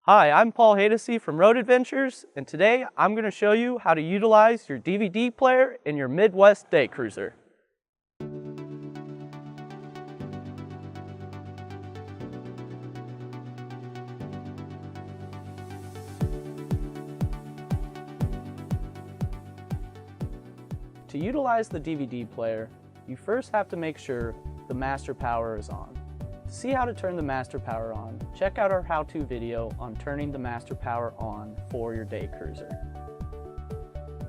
Hi, I'm Paul Haydocy from Road Adventures, and today I'm going to show you how to utilize your DVD player in your Midwest Daycruiser. To utilize the DVD player, you first have to make sure the master power is on. To see how to turn the master power on, check out our how-to video on turning the master power on for your Daycruiser.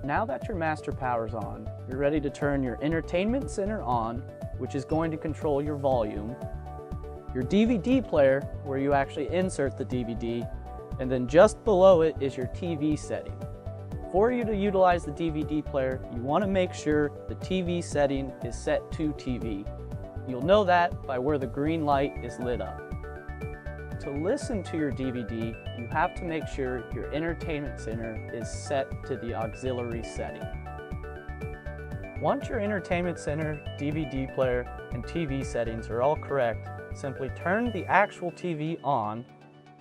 Now that your master power is on, you're ready to turn your entertainment center on, which is going to control your volume, your DVD player, where you actually insert the DVD, and then just below it is your TV setting. For you to utilize the DVD player, you want to make sure the TV setting is set to TV. You'll know that by where the green light is lit up. To listen to your DVD, you have to make sure your entertainment center is set to the auxiliary setting. Once your entertainment center, DVD player, and TV settings are all correct, simply turn the actual TV on,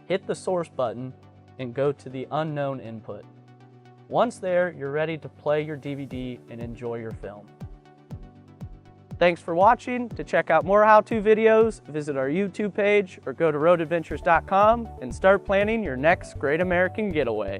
hit the source button, and go to the unknown input. Once there, you're ready to play your DVD and enjoy your film. Thanks for watching. To check out more how-to videos, visit our YouTube page or go to roadadventures.com and start planning your next Great American Getaway.